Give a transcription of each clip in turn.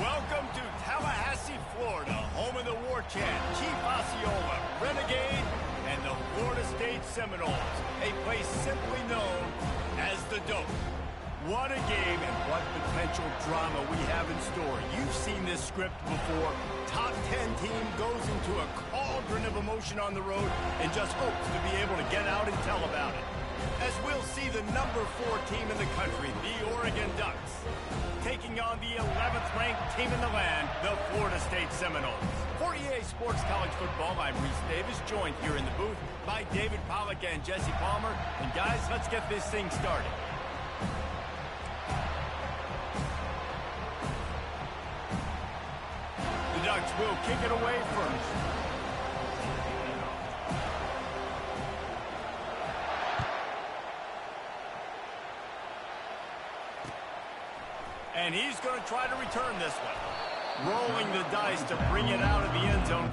Welcome to Tallahassee, Florida, home of the War Chant, Chief Osceola, Renegade, and the Florida State Seminoles, a place simply known as the Dope. What a game and what potential drama we have in store. You've seen this script before. Top 10 team goes into a cauldron of emotion on the road and just hopes to be able to get out and tell about it. As we'll see the number 4 team in the country, the Oregon Ducks, taking on the 11th ranked team in the land, the Florida State Seminoles. For EA Sports College Football, I'm Reese Davis, joined here in the booth by David Pollack and Jesse Palmer. And guys, let's get this thing started. The Ducks will kick it away first. And he's going to try to return this one. Rolling the dice to bring it out of the end zone.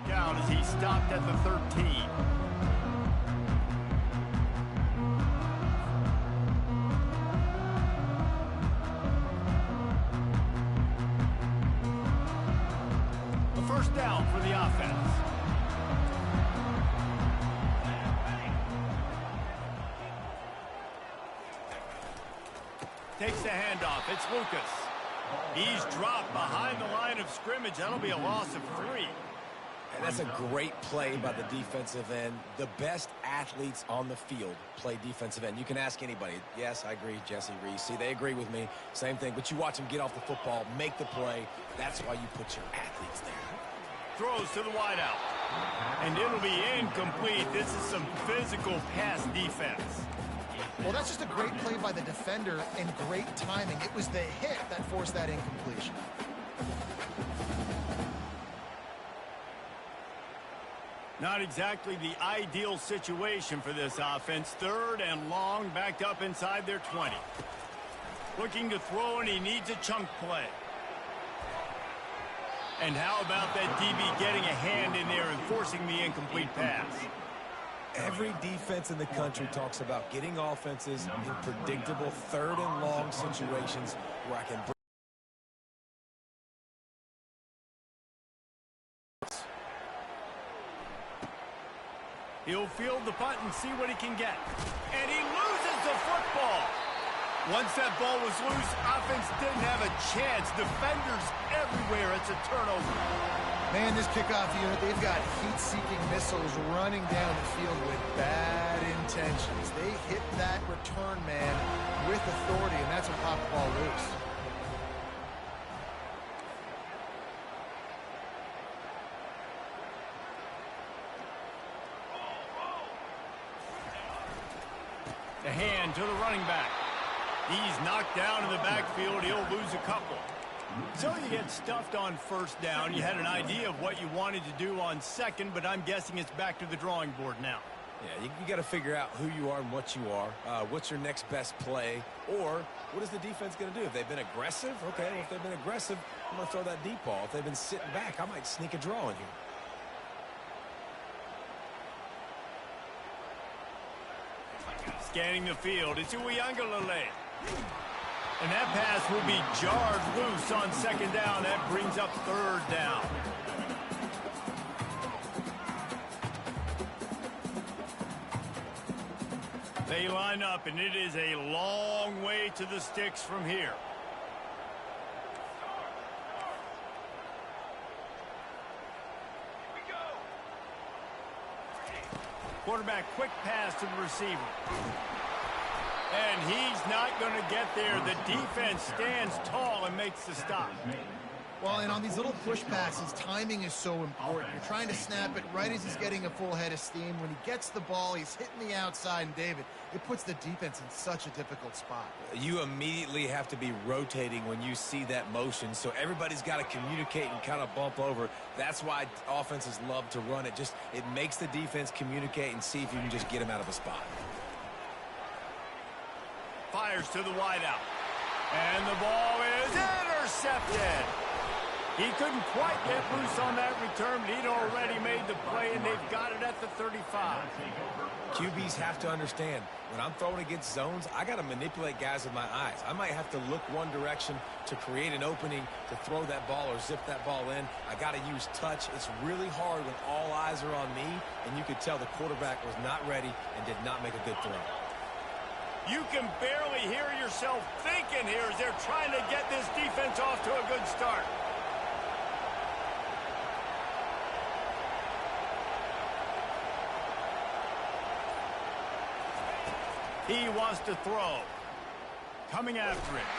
Down as he stopped at the 13. first down for the offense. Takes the handoff. It's Lucas. He's dropped behind the line of scrimmage. That'll be a loss of 3. And that's a great play by the defensive end. The best athletes on the field play defensive end. You can ask anybody. Yes, I agree, Jesse Reese. See, they agree with me. Same thing. But you watch them get off the football, make the play. That's why you put your athletes there. Throws to the wideout. And it'll be incomplete. This is some physical pass defense. Well, that's just a great play by the defender and great timing. It was the hit that forced that incompletion. Not exactly the ideal situation for this offense. 3rd and long, backed up inside their 20. Looking to throw, and he needs a chunk play. And how about that DB getting a hand in there and forcing the incomplete pass? Every defense in the country talks about getting offenses in predictable 3rd and long situations where I can bring. He'll field the punt and see what he can get. And he loses the football. Once that ball was loose, offense didn't have a chance. Defenders everywhere. It's a turnover. Man, this kickoff unit, they've got heat-seeking missiles running down the field with bad intentions. They hit that return man with authority, and that's what popped the ball loose. The hand to the running back. He's knocked down in the backfield. He'll lose a couple. So you get stuffed on first down. You had an idea of what you wanted to do on second, but I'm guessing it's back to the drawing board now. Yeah, you got to figure out who you are and what you are. What's your next best play? Or what is the defense going to do? If they've been aggressive, okay, well, if they've been aggressive, I'm going to throw that deep ball. If they've been sitting back, I might sneak a draw in here. Scanning the field, it's Uiagalelei. And that pass will be jarred loose on second down. That brings up 3rd down. They line up, and it is a long way to the sticks from here. Quarterback, quick pass to the receiver. And he's not going to get there. The defense stands tall and makes the stop. Well, and on these little push passes, timing is so important. You're trying to snap it right as he's getting a full head of steam. When he gets the ball, he's hitting the outside, and David, it puts the defense in such a difficult spot. You immediately have to be rotating when you see that motion, so everybody's got to communicate and kind of bump over. That's why offenses love to run it. It makes the defense communicate and see if you can just get him out of a spot. Fires to the wideout. And the ball is intercepted. He couldn't quite get loose on that return, but he'd already made the play, and they've got it at the 35. QBs have to understand, when I'm throwing against zones, I got to manipulate guys with my eyes. I might have to look one direction to create an opening to throw that ball or zip that ball in. I got to use touch. It's really hard when all eyes are on me, and you could tell the quarterback was not ready and did not make a good throw. You can barely hear yourself thinking here as they're trying to get this defense off to a good start. He wants to throw. Coming after it.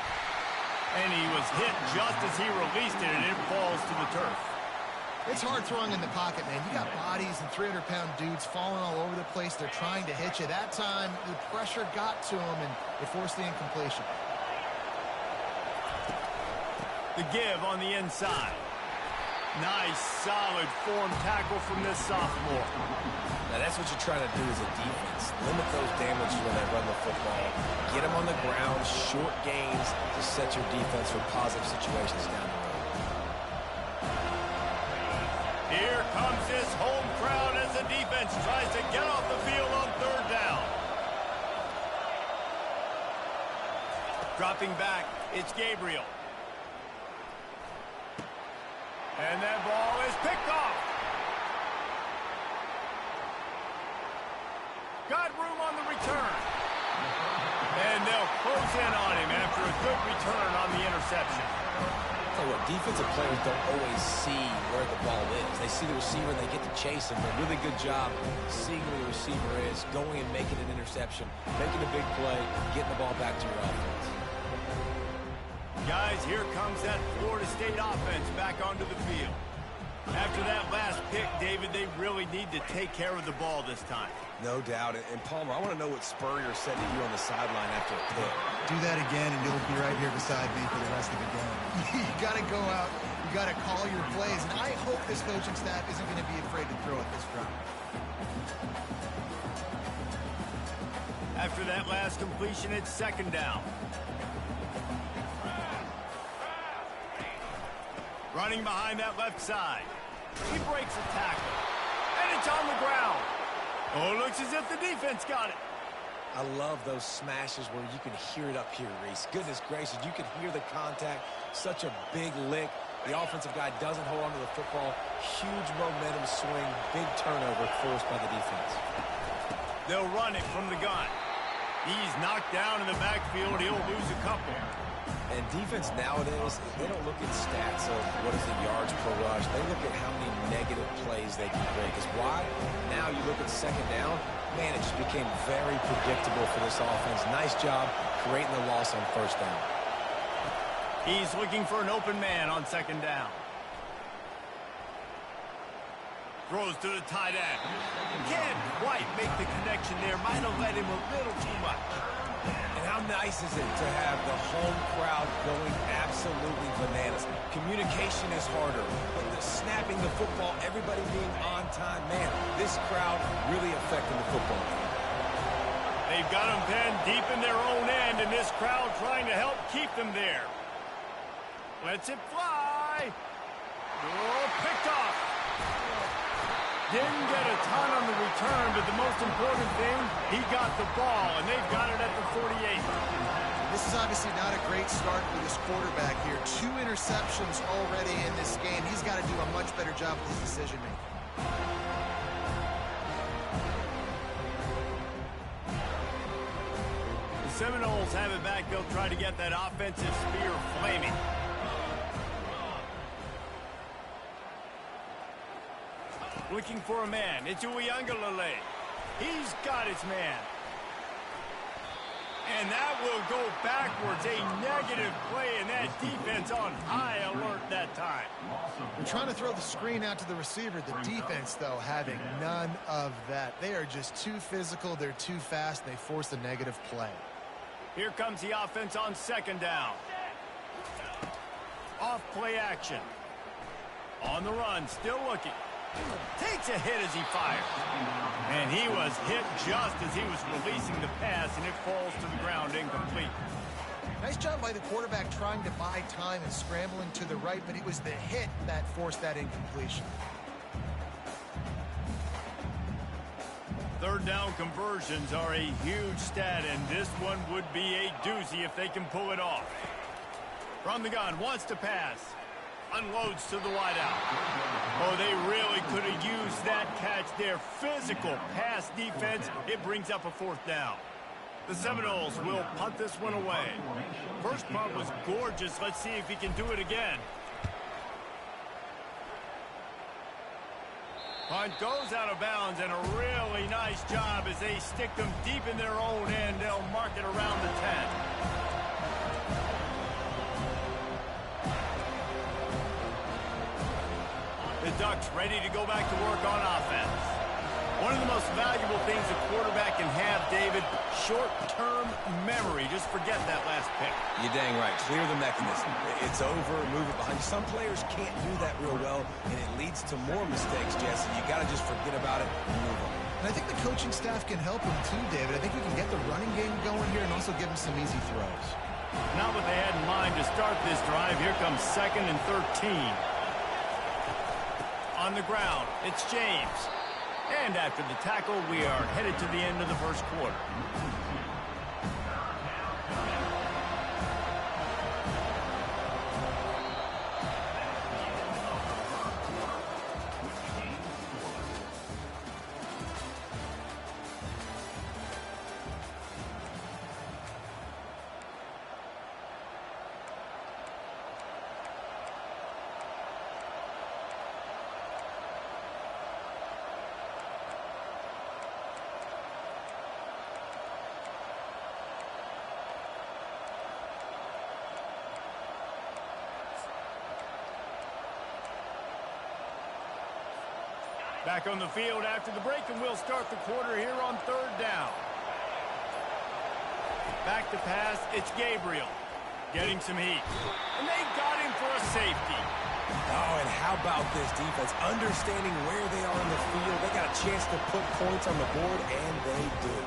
And he was hit just as he released it, and it falls to the turf. It's hard throwing in the pocket, man. You got bodies and 300-pound dudes falling all over the place. They're trying to hit you. That time, the pressure got to him, and it forced the incompletion. The give on the inside. Nice, solid form tackle from this sophomore. Now, that's what you're trying to do as a defense. Limit those damages when they run the football. Get them on the ground, short gains to set your defense for positive situations down the road. Here comes this home crowd as the defense tries to get off the field on 3rd down. Dropping back, it's Gabriel. And that ball is picked off. Got room on the return. And they'll close in on him after a good return on the interception. Tell you what, defensive players don't always see where the ball is. They see the receiver and they get to chase him. But really good job seeing where the receiver is, going and making an interception, making a big play, getting the ball back to your offense. Guys, here comes that Florida State offense back onto the field. After that last pick, David, they really need to take care of the ball this time. No doubt. And Palmer, I want to know what Spurrier said to you on the sideline after a pick. Do that again, and you'll be right here beside me for the rest of the game. You got to go out. You got to call your plays. And I hope this coaching staff isn't going to be afraid to throw at this route. After that last completion, it's second down. Running behind that left side. He breaks a tackle. And it's on the ground. Oh, it looks as if the defense got it. I love those smashes where you can hear it up here, Reese. Goodness gracious, you can hear the contact. Such a big lick. The offensive guy doesn't hold on to the football. Huge momentum swing. Big turnover forced by the defense. They'll run it from the gun. He's knocked down in the backfield. He'll lose a couple. And defense nowadays, they don't look at stats of what is the yards per rush. They look at how many negative plays they can create. Because why? Now you look at second down, man, it just became very predictable for this offense. Nice job creating the loss on first down. He's looking for an open man on second down. Throws to the tight end. Can't quite make the connection there. Might have let him a little too much. And how nice is it to have the home crowd going absolutely bananas? Communication is harder, but the snapping the football, everybody being on time, man, this crowd really affecting the football game. They've got them pinned deep in their own end, and this crowd trying to help keep them there. Lets it fly. Oh, picked off. Didn't get a ton on the return, but the most important thing, he got the ball, and they've got it at the 48. This is obviously not a great start for this quarterback here. 2 interceptions already in this game. He's got to do a much better job with his decision-making. The Seminoles have it back. They'll try to get that offensive spear flaming. Looking for a man. It's Uiagalelei. He's got his man. And that will go backwards. A negative play, and that defense on high alert that time. They're trying to throw the screen out to the receiver. The defense, though, having none of that. They are just too physical. They're too fast. They force the negative play. Here comes the offense on second down. Off play action. On the run, still looking. Takes a hit as he fires. And he was hit just as he was releasing the pass, and it falls to the ground incomplete. Nice job by the quarterback trying to buy time and scrambling to the right, but it was the hit that forced that incompletion. Third down conversions are a huge stat, and this one would be a doozy if they can pull it off. From the gun, wants to pass. Unloads to the wideout. Oh, they really could have used that catch there. Physical pass defense. It brings up a fourth down. The Seminoles will punt this one away. First punt was gorgeous. Let's see if he can do it again. Punt goes out of bounds, and a really nice job as they stick them deep in their own end. They'll mark it around the 10. The Ducks ready to go back to work on offense. One of the most valuable things a quarterback can have, David, short-term memory. Just forget that last pick. You're dang right. Clear the mechanism. It's over, move it behind you. Some players can't do that real well, and it leads to more mistakes, Jesse. You got to just forget about it and move on. And I think the coaching staff can help him too, David. I think we can get the running game going here and also give him some easy throws. Not what they had in mind to start this drive. Here comes 2nd and 13. On the ground, it's James. And after the tackle, we are headed to the end of the first quarter. Back on the field after the break, and we'll start the quarter here on 3rd down. Back to pass, it's Gabriel. Getting some heat. And they got him for a safety. Oh, and how about this defense? Understanding where they are in the field. They got a chance to put points on the board, and they do.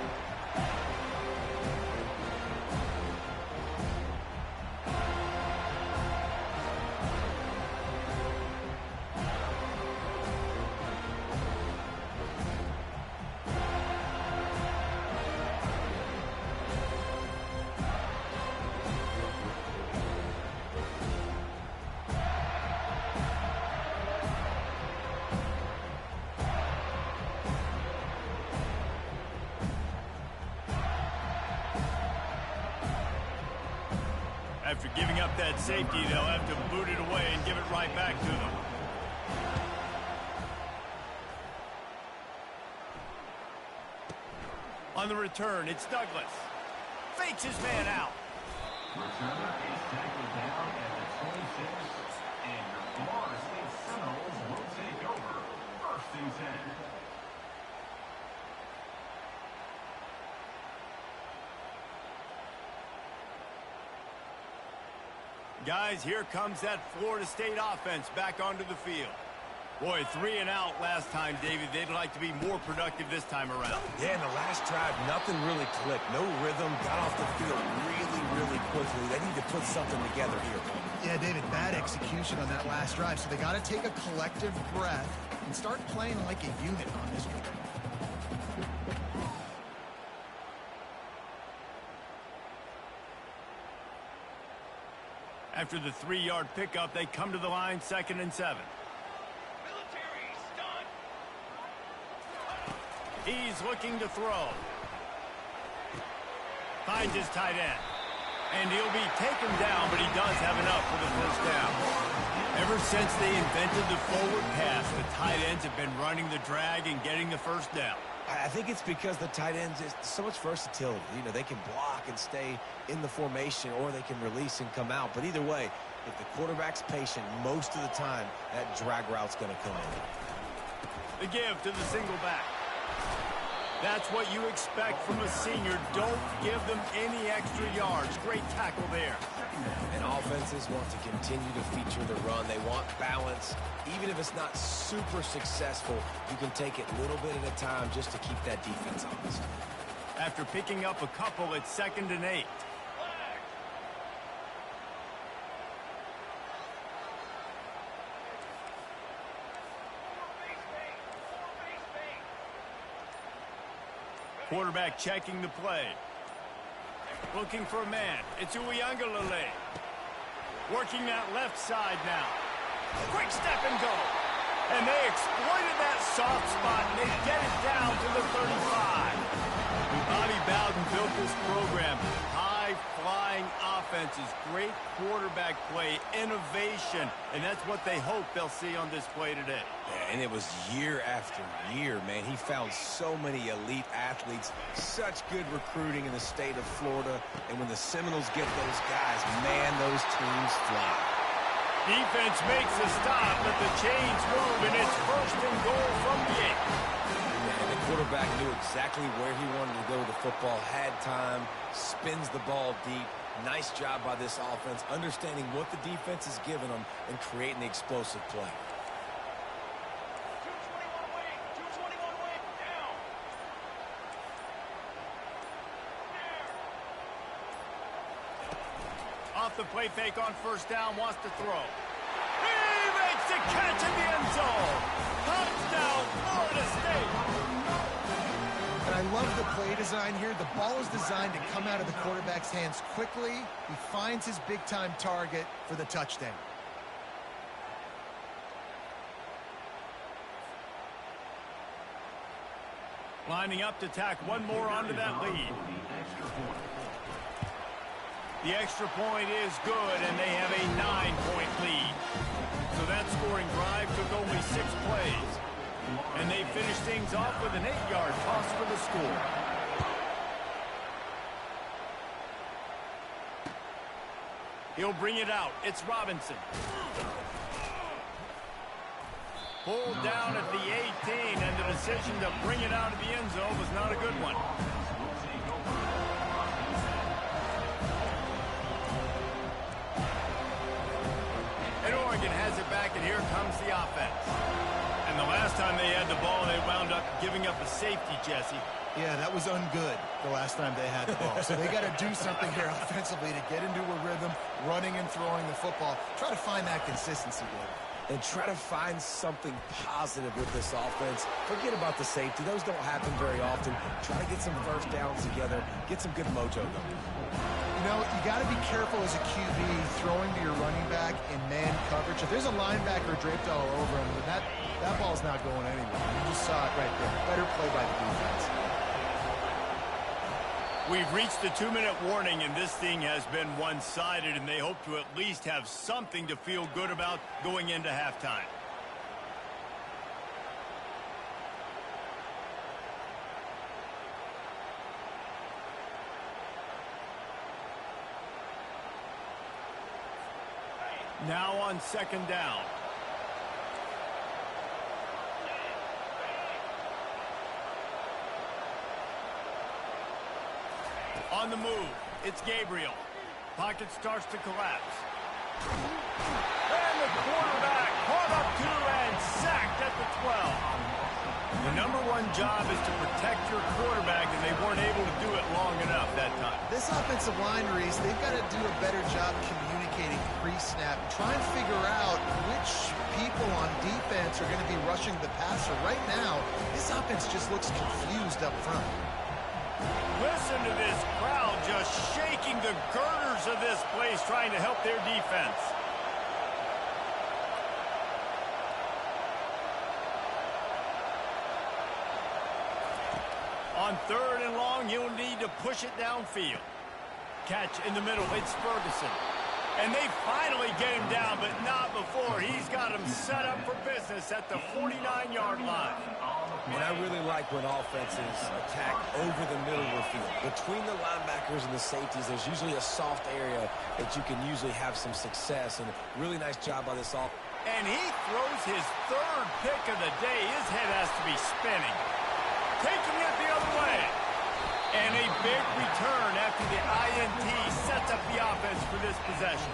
After giving up that safety, they'll have to boot it away and give it right back to them. On the return, it's Douglas. Fakes his man out. Returner is tackled down at the 26, and your Florida State Seminoles will take over 1st and 10. Guys, here comes that Florida State offense back onto the field. Boy, 3 and out last time, David. They'd like to be more productive this time around. Yeah, in the last drive, nothing really clicked. No rhythm, got off the field really quickly. They need to put something together here. Yeah, David, bad execution on that last drive, so they got to take a collective breath and start playing like a unit on this one. After the 3-yard pickup, they come to the line, 2nd and 7. He's looking to throw. Finds his tight end. And he'll be taken down, but he does have enough for the 1st down. Ever since they invented the forward pass, the tight ends have been running the drag and getting the 1st down. I think it's because the tight ends is so much versatility. You know, they can block and stay in the formation, or they can release and come out. But either way, if the quarterback's patient, most of the time, that drag route's going to come in. The give to the single back. That's what you expect from a senior. Don't give them any extra yards. Great tackle there. And offenses want to continue to feature the run. They want balance. Even if it's not super successful, you can take it little bit at a time just to keep that defense honest. After picking up a couple, it's 2nd and 8. Quarterback checking the play. Looking for a man. It's Uiagalelei. Working that left side now. Quick step and go. And they exploited that soft spot, and they get it down to the 35. Bobby Bowden built this program. High-flying offenses, great quarterback play, innovation, and that's what they hope they'll see on display today. Yeah, and it was year after year, man. He found so many elite athletes, such good recruiting in the state of Florida, and when the Seminoles get those guys, man, those teams fly. Defense makes a stop, but the chains move, and it's 1st and goal from the 8. And the quarterback knew exactly where he wanted to go with the football, had time, spins the ball deep. Nice job by this offense, understanding what the defense is giving them and creating the explosive play. 221 away, down. Off the play fake on 1st down, wants to throw. He makes the catch in the end zone. Touchdown, Florida State. And I love the play design here. The ball is designed to come out of the quarterback's hands quickly. He finds his big-time target for the touchdown. Lining up to tack one more onto that lead. The extra point is good, and they have a 9-point lead. So that scoring drive took only 6 plays. And they finished things off with an 8-yard toss for the score. He'll bring it out. It's Robinson. Pulled down at the 18, and the decision to bring it out of the end zone was not a good one. And Oregon has it back, and here comes the offense. And the last time they had the ball, they wound up giving up a safety, Jesse. Yeah, that was ungood the last time they had the ball. So they got to do something here offensively to get into a rhythm, running and throwing the football. Try to find that consistency, David. And try to find something positive with this offense. Forget about the safety. Those don't happen very often. Try to get some first downs together. Get some good mojo going. You know, you got to be careful as a QB throwing to your running back in man coverage. If there's a linebacker draped all over him, then that ball's not going anywhere. You just saw it right there. Better play by the defense. We've reached the 2-minute warning, and this thing has been one-sided, and they hope to at least have something to feel good about going into halftime. Now on second down. On the move, it's Gabriel. Pocket starts to collapse. And the quarterback caught up to and sacked at the 12. The number one job is to protect your quarterback, and they weren't able to do it long enough that time. This offensive line, Reese, they've got to do a better job communicating pre-snap. Try and figure out which people on defense are going to be rushing the passer. Right now, this offense just looks confused up front. Listen to this crowd just shaking the girders of this place, trying to help their defense. On third and long, you'll need to push it downfield. Catch in the middle, it's Ferguson. And they finally get him down, but not before. He's got him set up for business at the 49-yard line. And I really like when offenses attack over the middle of the field. Between the linebackers and the safeties, there's usually a soft area that you can usually have some success. And a really nice job by this offense. And he throws his third pick of the day. His head has to be spinning. Taking it the other way. And a big return after the INT sets up the offense for this possession.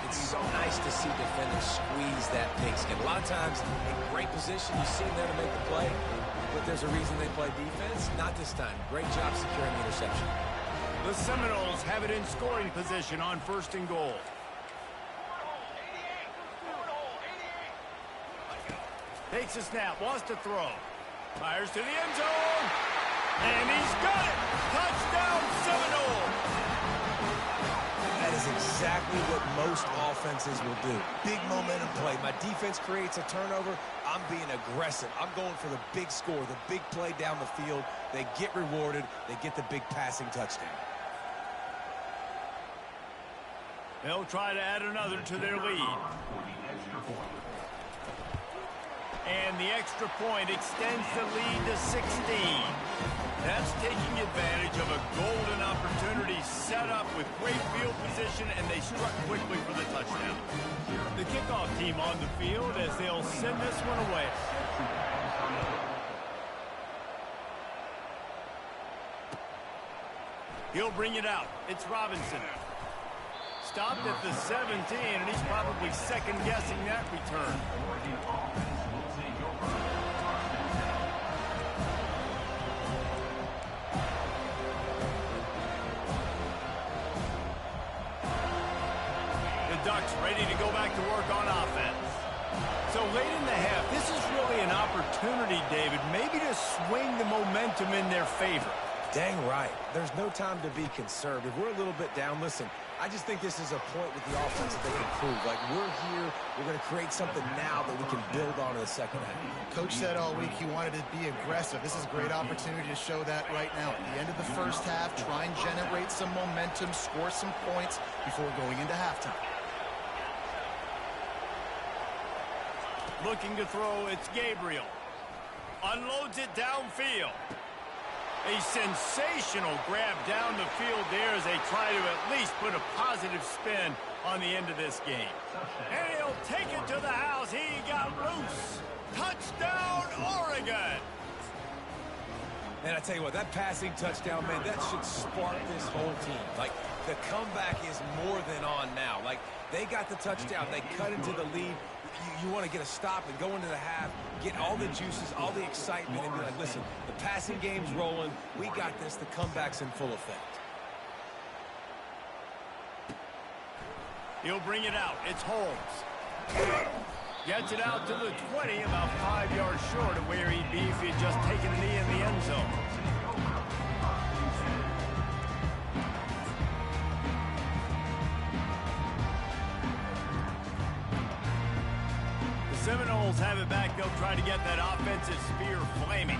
It's so nice to see defenders squeeze that pigskin. A lot of times, in great position, you see them there to make the play, but there's a reason they play defense. Not this time. Great job securing the interception. The Seminoles have it in scoring position on first and goal. Takes a snap, wants to throw. Fires to the end zone. And he's got it! Touchdown, Seminoles! That is exactly what most offenses will do. Big momentum play. My defense creates a turnover. I'm being aggressive. I'm going for the big score, the big play down the field. They get rewarded. They get the big passing touchdown. They'll try to add another to their lead. And the extra point extends the lead to 16. That's taking advantage of a golden opportunity set up with great field position, and they struck quickly for the touchdown. The kickoff team on the field as they'll send this one away. He'll bring it out. It's Robinson. Stopped at the 17, and he's probably second-guessing that return. Ducks ready to go back to work on offense. So late in the half, this is really an opportunity, David, maybe to swing the momentum in their favor. Dang right. There's no time to be conservative. We're a little bit down. Listen, I just think this is a point with the offense that they can prove. Like, we're here, we're going to create something now that we can build on in the second half. Coach said all week he wanted to be aggressive. This is a great opportunity to show that right now. At the end of the first half, try and generate some momentum, score some points before going into halftime. Looking to throw, it's Gabriel. Unloads it downfield. A sensational grab down the field there as they try to at least put a positive spin on the end of this game. And he'll take it to the house. He got loose. Touchdown, Oregon. And I tell you what, that passing touchdown, man, that should spark this whole team. Like, the comeback is more than on now. Like, they got the touchdown. They cut into the lead. You want to get a stop and go into the half, get all the juices, all the excitement, and be like, listen, the passing game's rolling. We got this. The comeback's in full effect. He'll bring it out. It's Holmes. Gets it out to the 20, about 5 yards short of where he'd be if he had just taken a knee in the end zone. The Seminoles have it back. They'll try to get that offensive spear flaming.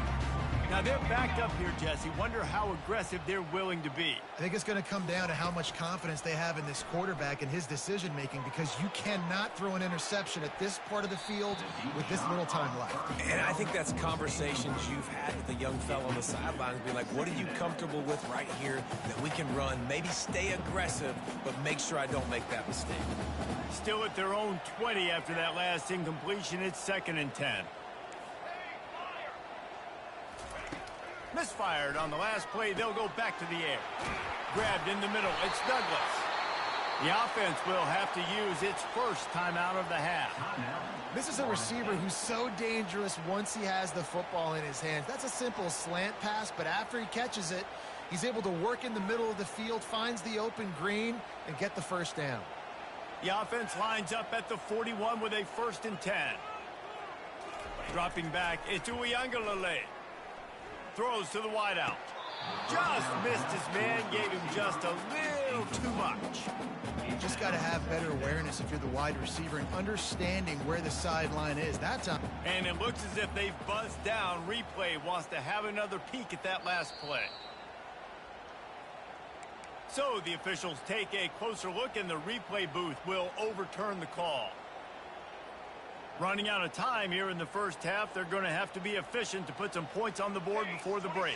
Now, they're backed up here, Jesse. Wonder how aggressive they're willing to be. I think it's going to come down to how much confidence they have in this quarterback and his decision-making, because you cannot throw an interception at this part of the field with this little time left. And I think that's conversations you've had with the young fellow on the sidelines, being like, what are you comfortable with right here that we can run? Maybe stay aggressive, but make sure I don't make that mistake. Still at their own 20 after that last incompletion. It's 2nd and 10. Misfired on the last play. They'll go back to the air. Grabbed in the middle. It's Douglas. The offense will have to use its first timeout of the half. This is a receiver who's so dangerous once he has the football in his hands. That's a simple slant pass, but after he catches it, he's able to work in the middle of the field, finds the open green, and get the first down. The offense lines up at the 41 with a 1st and 10. Dropping back, it's Uiagalelei. Throws to the wideout. Just missed his man, gave him just a little too much. You just got to have better awareness if you're the wide receiver and understanding where the sideline is. That time. And it looks as if they've buzzed down. Replay wants to have another peek at that last play. So the officials take a closer look, and the replay booth will overturn the call. Running out of time here in the first half. They're going to have to be efficient to put some points on the board before the break.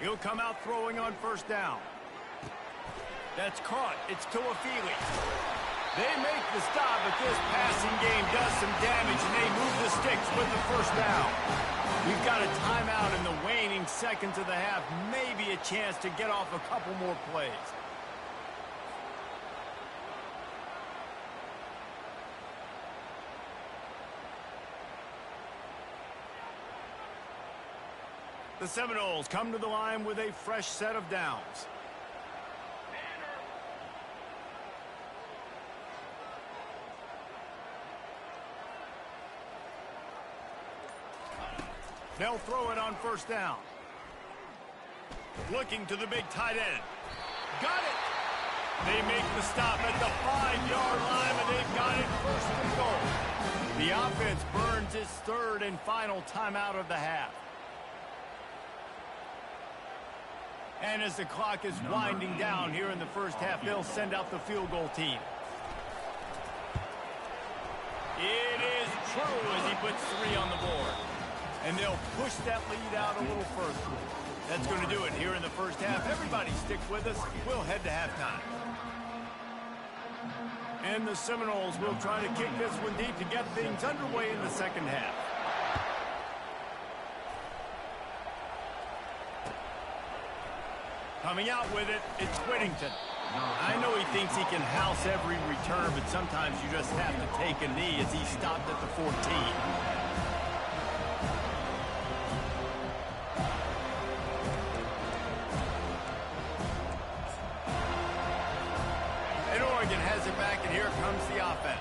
He'll come out throwing on 1st down. That's caught. It's Tuafili. They make the stop, but this passing game does some damage, and they move the sticks with the 1st down. We've got a timeout in the waning seconds of the half. Maybe a chance to get off a couple more plays. The Seminoles come to the line with a fresh set of downs. They'll throw it on 1st down. Looking to the big tight end. Got it! They make the stop at the 5-yard line, and they've got it 1st and goal. The offense burns its 3rd and final timeout of the half. And as the clock is winding down here in the first half, they'll send out the field goal team. It is true as he puts 3 on the board. And they'll push that lead out a little further. That's going to do it here in the first half. Everybody stick with us. We'll head to halftime. And the Seminoles will try to kick this one deep to get things underway in the second half. Coming out with it, it's Whittington. I know he thinks he can house every return, but sometimes you just have to take a knee as he stopped at the 14. And Oregon has it back, and here comes the offense.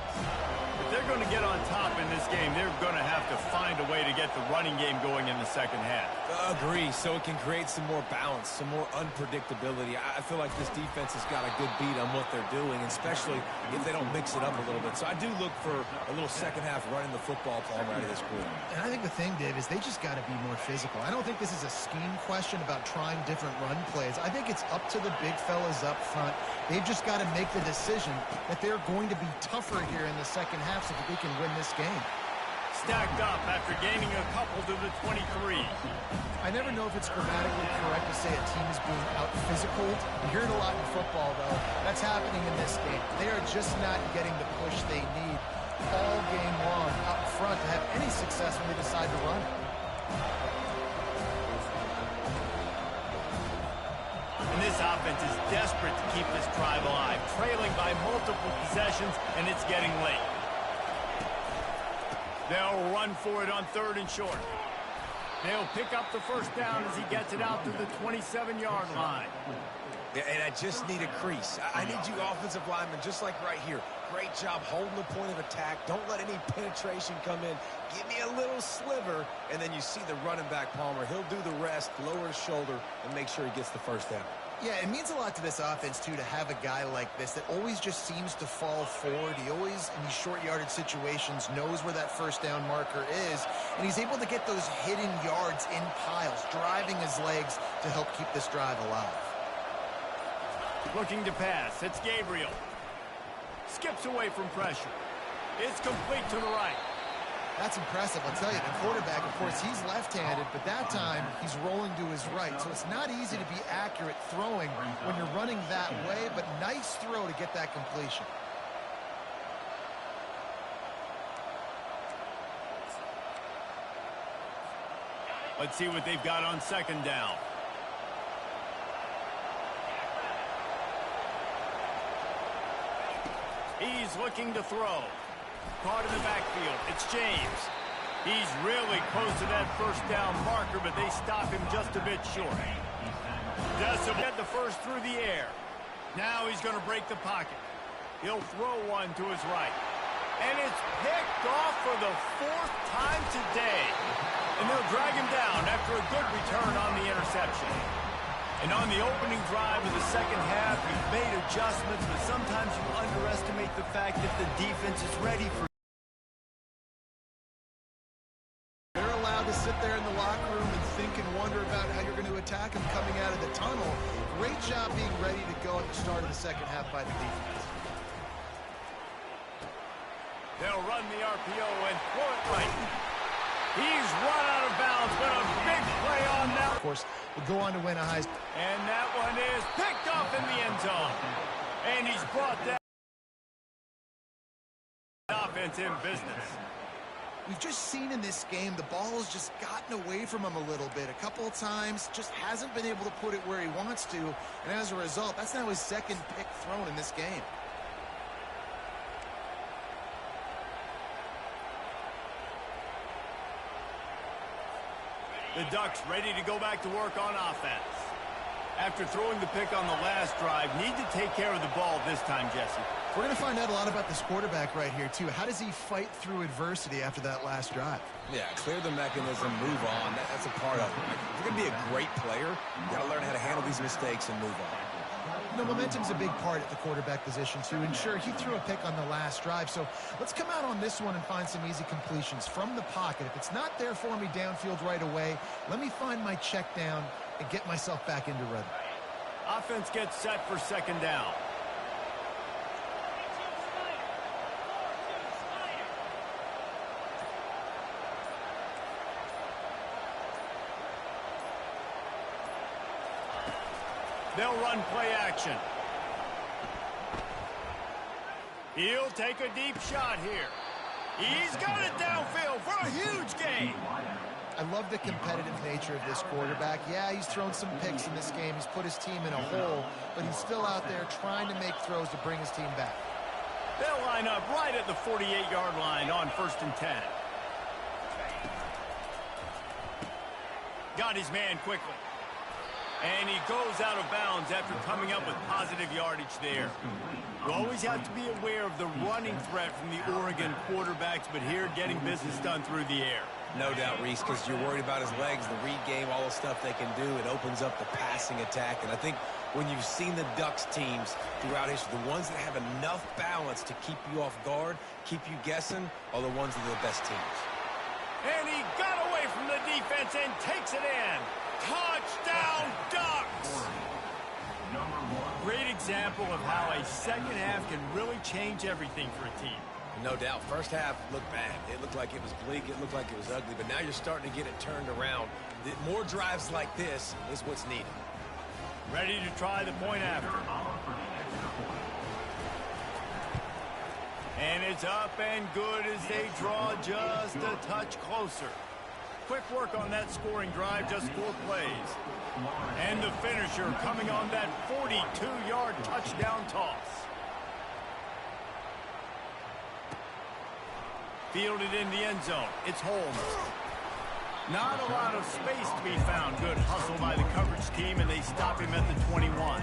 If they're going to get on top in this game, they're going to have to find a way to get the running game going in the second half. Agree, so it can create some more balance, some more unpredictability. I feel like this defense has got a good beat on what they're doing, especially if they don't mix it up a little bit. So I do look for a little second half running the football ball right of this quarter. And I think the thing, Dave, is they just got to be more physical. I don't think this is a scheme question about trying different run plays. I think it's up to the big fellas up front. They've just got to make the decision that they're going to be tougher here in the second half so that they can win this game. stacked up after gaining a couple to the 23. I never know if it's grammatically correct to say a team is being out-physical. You hear it a lot in football, though. That's happening in this game. They are just not getting the push they need all game long out in front to have any success when they decide to run. And this offense is desperate to keep this drive alive, trailing by multiple possessions, and it's getting late. They'll run for it on 3rd and short. They'll pick up the first down as he gets it out to the 27-yard line. Yeah, and I just need a crease. I need you offensive linemen, just like right here. Great job holding the point of attack. Don't let any penetration come in. Give me a little sliver, and then you see the running back, Palmer. He'll do the rest, lower his shoulder, and make sure he gets the first down. Yeah, it means a lot to this offense, too, to have a guy like this that always just seems to fall forward. He always, in these short yardage situations, knows where that first down marker is, and he's able to get those hidden yards in piles, driving his legs to help keep this drive alive. Looking to pass. It's Gabriel. Skips away from pressure. It's complete to the right. That's impressive. I'll tell you, the quarterback, of course, he's left-handed, but that time he's rolling to his right. So it's not easy to be accurate throwing when you're running that way, but nice throw to get that completion. Let's see what they've got on 2nd down. He's looking to throw. Caught in the backfield. It's James. He's really close to that first down marker, but they stop him just a bit short. Decibel get the first through the air. Now he's going to break the pocket. He'll throw one to his right. And it's picked off for the 4th time today. And they'll drag him down after a good return on the interception. And on the opening drive of the second half, you've made adjustments, but sometimes you underestimate the fact that the defense is ready for. They're allowed to sit there in the locker room and think and wonder about how you're going to attack him coming out of the tunnel. Great job being ready to go at the start of the second half by the defense. They'll run the RPO and throw it right. He's run out of bounds, but a big play on that. Of course, will go on to win a Heisman. And that one is picked off in the end zone. And he's brought that offense in business. We've just seen in this game the ball has just gotten away from him a little bit. A couple of times, just hasn't been able to put it where he wants to. And as a result, that's now his 2nd pick thrown in this game. The Ducks ready to go back to work on offense. After throwing the pick on the last drive, need to take care of the ball this time, Jesse. We're going to find out a lot about this quarterback right here, too. How does he fight through adversity after that last drive? Yeah, clear the mechanism, move on. That's a part of it. If you're going to be a great player, you got to learn how to handle these mistakes and move on. You know, momentum's a big part at the quarterback position, too. And sure, he threw a pick on the last drive. So let's come out on this one and find some easy completions from the pocket. If it's not there for me downfield right away, let me find my check down and get myself back into rhythm. Offense gets set for 2nd down. They'll run play action. He'll take a deep shot here. He's got it downfield for a huge gain. I love the competitive nature of this quarterback. Yeah, he's thrown some picks in this game. He's put his team in a hole, but he's still out there trying to make throws to bring his team back. They'll line up right at the 48-yard line on 1st and 10. Got his man quickly. And he goes out of bounds after coming up with positive yardage there. You always have to be aware of the running threat from the Oregon quarterbacks, but here getting business done through the air. No doubt, Reese, because you're worried about his legs, the read game, all the stuff they can do. It opens up the passing attack. And I think when you've seen the Ducks teams throughout history, the ones that have enough balance to keep you off guard, keep you guessing, are the ones that are the best teams. And he got away from the defense and takes it in. Touchdown, Ducks! Great example of how a second half can really change everything for a team. No doubt. First half looked bad. It looked like it was bleak. It looked like it was ugly. But now you're starting to get it turned around. More drives like this is what's needed. Ready to try the point after. And it's up and good as they draw just a touch closer. Quick work on that scoring drive, just 4 plays. And the finisher coming on that 42-yard touchdown toss. Fielded in the end zone. It's Holmes. Not a lot of space to be found. Good hustle by the coverage team, and they stop him at the 21.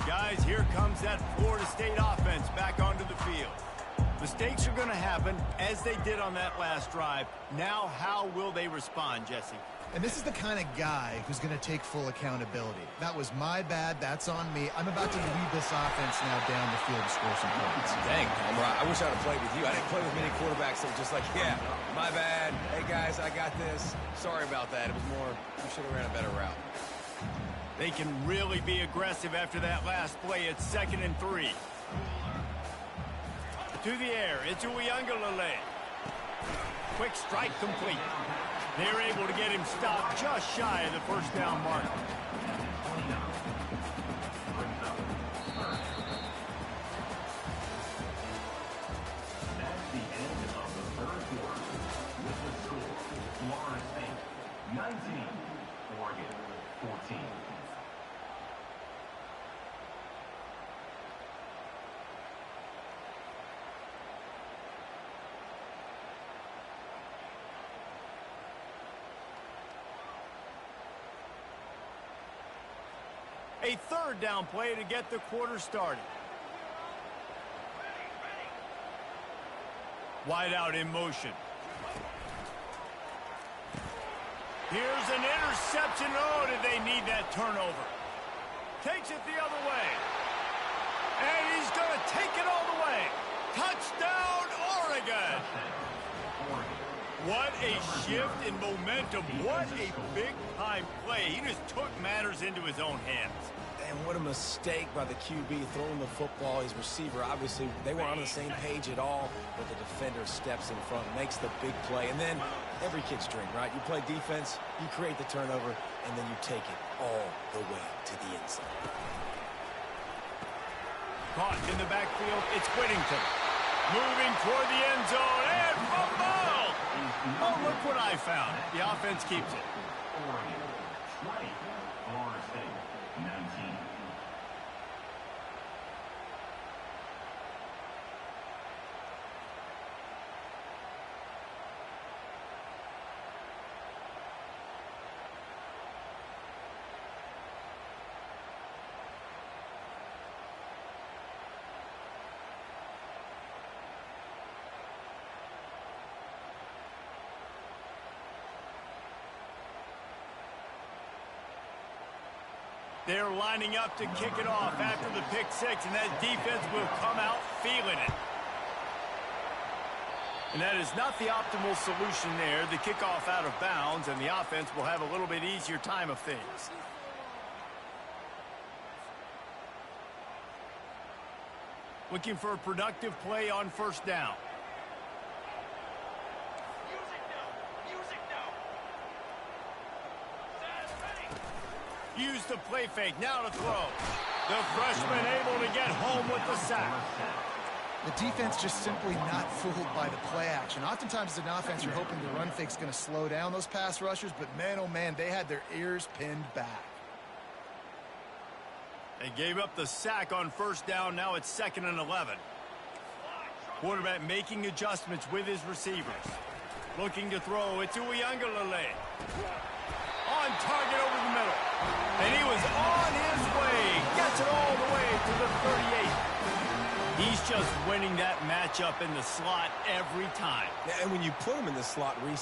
Guys, here comes that Florida State offense back onto the field. Mistakes are going to happen, as they did on that last drive. Now, how will they respond, Jesse? And this is the kind of guy who's going to take full accountability. That was my bad. That's on me. I'm about to lead this offense now down the field to score some points. Dang, Palmer, I wish I'd have played with you. I didn't play with many quarterbacks that were just like, yeah, my bad. Hey, guys, I got this. Sorry about that. It was more, we should have ran a better route. They can really be aggressive after that last play. It's 2nd and 3. To the air, it's Ncaa. Quick strike complete. They're able to get him stopped just shy of the first down mark. That's the end of the third quarter. With the score, Florida State 19, Oregon 14. A 3rd down play to get the quarter started. Wide out in motion. Here's an interception. Oh, did they need that turnover? Takes it the other way. And he's going to take it all the way. Touchdown, Oregon. What a shift in momentum. What a big-time play. He just took matters into his own hands. And what a mistake by the QB throwing the football. His receiver, obviously, they weren't on the same page at all, but the defender steps in front, makes the big play. And then every kid's dream, right? You play defense, you create the turnover, and then you take it all the way to the end zone. Caught in the backfield, it's Whittington. Moving toward the end zone, and fumble! Oh, look what I found. The offense keeps it. Oregon 20, Florida State 19. They're lining up to kick it off after the pick 6, and that defense will come out feeling it. And that is not the optimal solution there. The kickoff out of bounds, and the offense will have a little bit easier time of things. Looking for a productive play on 1st down. Use the play fake, now to throw. The freshman able to get home with the sack. The defense just simply not fooled by the play action. Oftentimes as an offense, you're hoping the run fake's going to slow down those pass rushers, but man, oh man, they had their ears pinned back. They gave up the sack on 1st down, now it's 2nd and 11. Quarterback making adjustments with his receivers. Looking to throw, it's Ncaa. On target over the middle. And he was on his way. Gets it all the way to the 38. He's just winning that matchup in the slot every time. And when you put him in the slot, Reese,